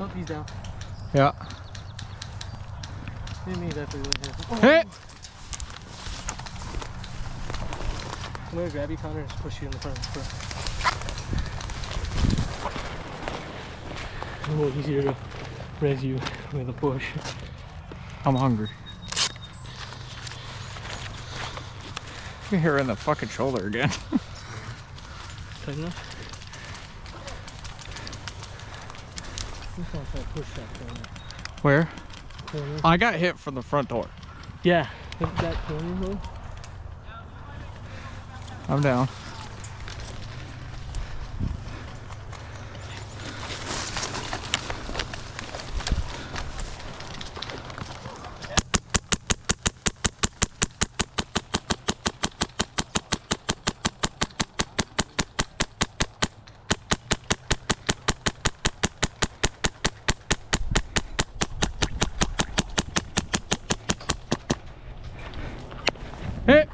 Oh, he's down. Yeah. Hit! I'm gonna grab you, Connor, and just push you in the front. It's a little easier to res you with a push. I'm hungry. You're here in the fucking shoulder again. Tight enough? Just want to try to push that corner. Where? Corner. I got hit from the front door. Yeah, that corner though. I'm down. Hit!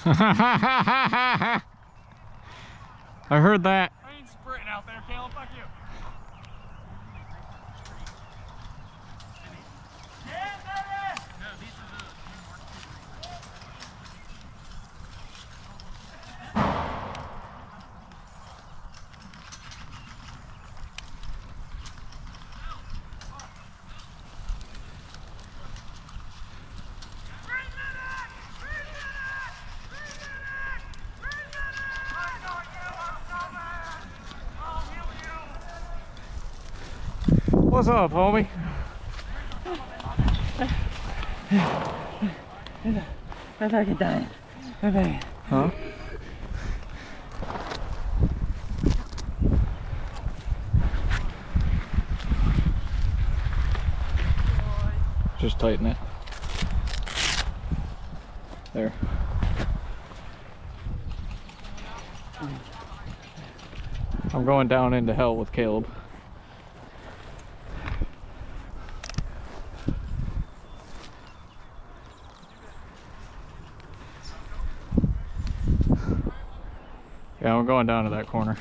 I heard that. I ain't sprinting out there, Caleb. Fuck you. What's up, homie? I'm fucking dying. Okay. Huh? Just tighten it. There. I'm going down into hell with Caleb. Yeah, I'm going down to that corner.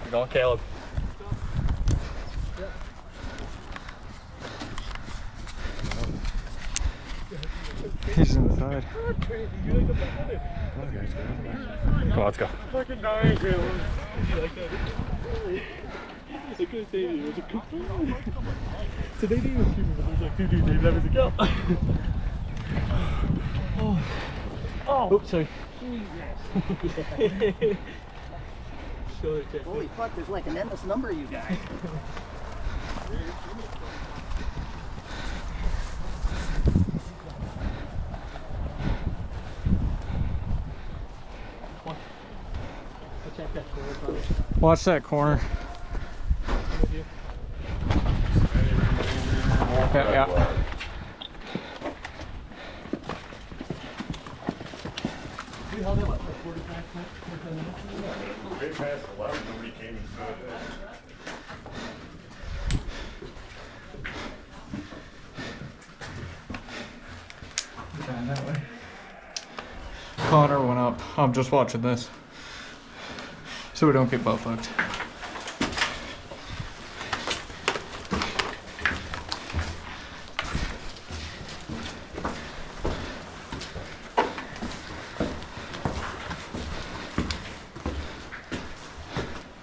You're going, Caleb. He's inside. Come on, let's go. Fucking dying, Caleb. You like that? I couldn't say it. It was a good one. So they didn't even shoot me, but there's like two dudes. They've never said go. Oh. Oops, sorry. Holy fuck, there's like an endless number of you guys. Watch that corner. Yeah. way past 11, nobody came and said That way. Connor went up. I'm just watching this. So we don't get butt fucked.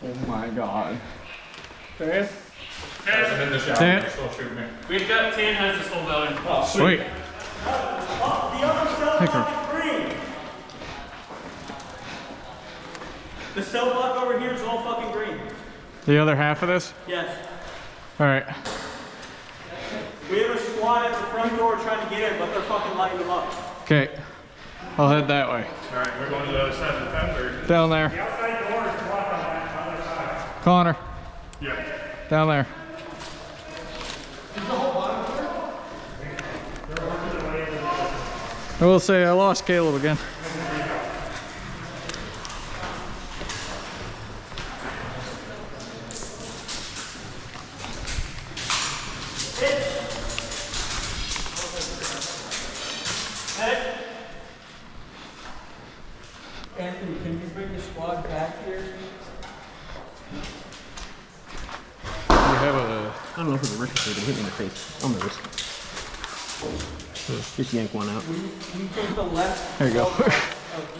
Oh my god. I'm in the shower. Dan? They're still shooting me. We've got 10 has this whole building. Oh, Sweet. The other cell Picker. block is green. The cell block over here is all fucking green. The other half of this? Yes. Alright. We have a squad at the front door trying to get in, but they're fucking lighting them up. Okay. I'll head that way. Alright, we're going to the other side of the fence, or? Down there. The outside door is blocked on that other side. Connor. Yeah. Down there. I will say I lost Caleb again. Anthony, can you bring the squad back here? We have a I don't know if it was a ricochet, but it hit me in the face. I'm nervous. Just yank one out. We take the left. There you go.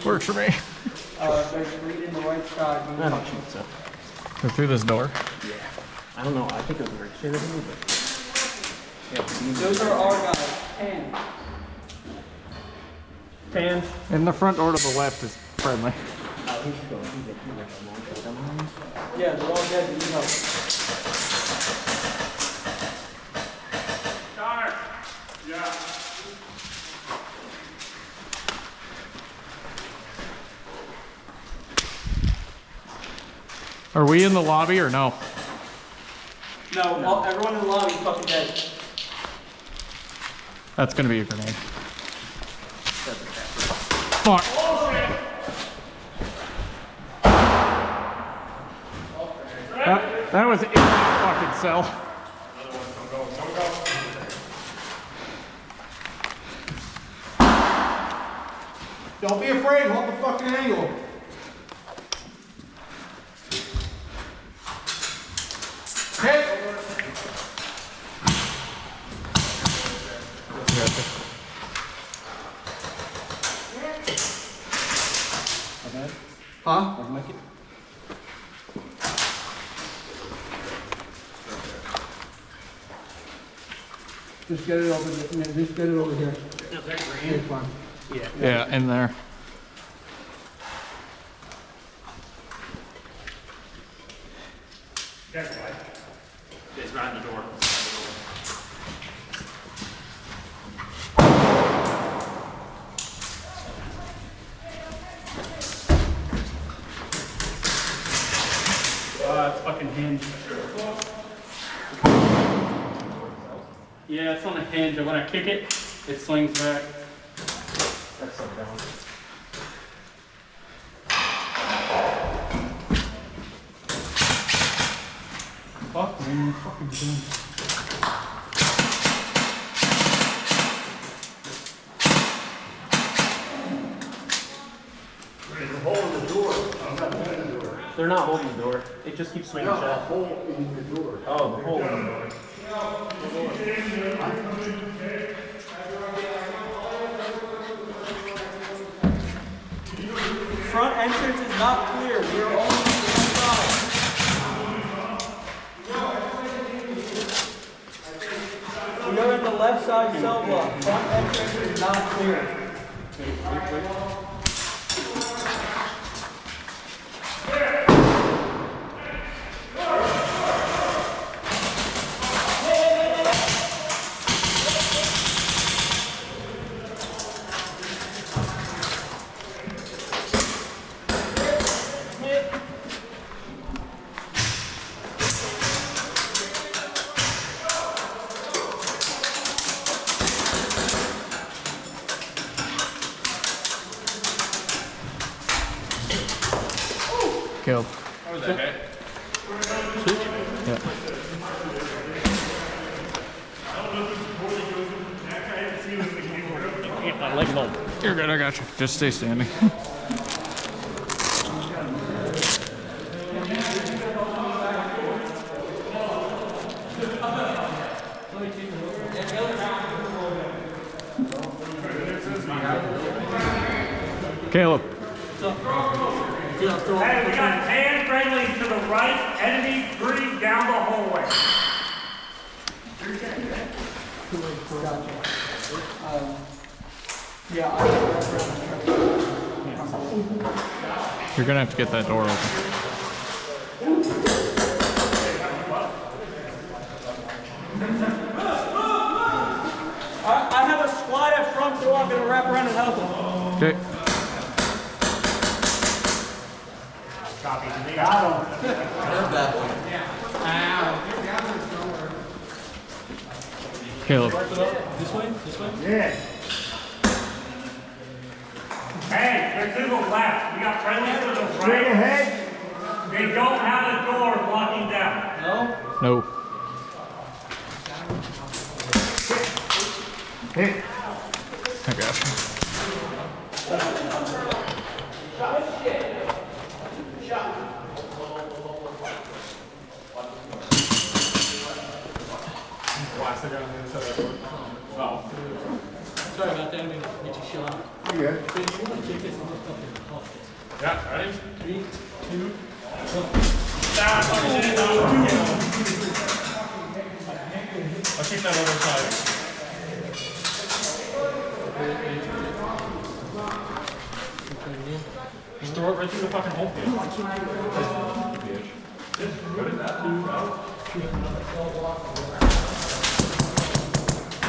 Works for me. There's green in the right side. I don't think so. Go through this door. Yeah. I don't know. I think it was a ricochet that hit me, but. Yeah, Those are our guys. 10. In the front door to the left is friendly. Yeah, they're all dead. You know. Connor! Yeah. Are we in the lobby or no? No, everyone in the lobby is fucking dead. That's gonna be a grenade. Fuck. That was in the fucking cell. Don't be afraid, hold the fucking angle. Hit! Huh? Just get it over there. Just get it over here. It's fine. Yeah, in there. That's why. It's behind the door. It's fucking hinge. Yeah, it's on a hinge, and when I kick it, it slings back. That's up down. Fuck, man, fucking doing. They're not holding the door. It just keeps swinging shut. Hole in the door. Oh, the hole in the door. Front entrance is not clear. We are only on the side. We are in the left side cell block. Front entrance is not clear. Caleb. How was that, okay? Yeah. My leg low. You're good, I got you. Just stay standing. Caleb. Hey, we got 10 friendlies to the right, enemy 3 down the hallway. You're gonna have to get that door open. I have a squad at front door. I'm gonna wrap around and help them. Okay. Caleb. Yeah. Hey, they're to the left. We got friendlies to the right. Straight ahead. They don't have a door blocking down. No. Hit. I got you. Sorry about that. I mean, get you shot. Yeah, ready? 3, 2, 1. I'll keep that other side. Just throw it right through the fucking hole.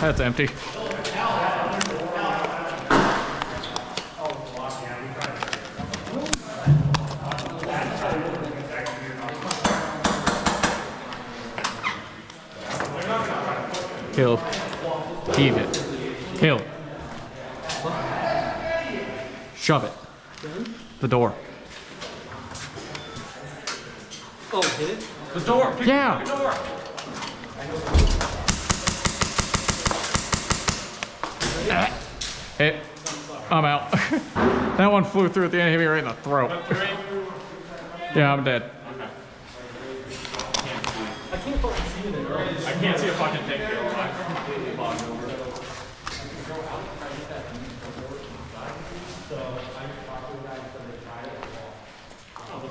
That's empty. Caleb. Heave it. Caleb. Shove it. The door. Oh, hit it? The door. Pick Yeah. the door. Hey, I'm out. That one flew through at the end, hit me right in the throat. Yeah, I'm dead. I can't fucking see it. I can't see a fucking thing here. I'm completely bogged over.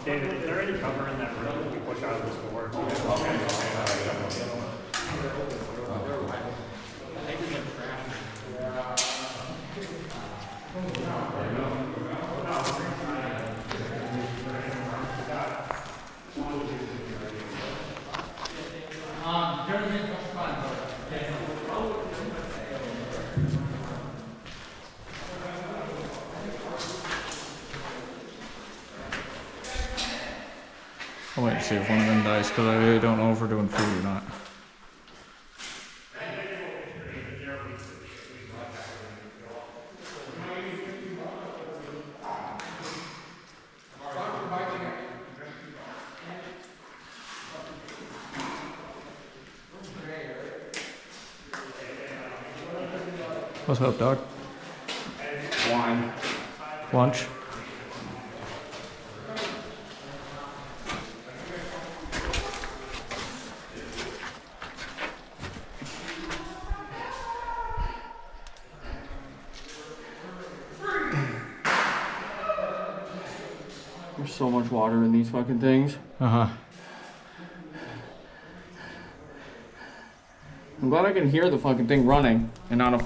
David, is there any cover in that room if we push out of this door? I'll wait and see if one of them dies because I really don't know if we're doing food or not. What's up, dog? Wine. Lunch? There's so much water in these fucking things. Uh-huh. I'm glad I can hear the fucking thing running and not a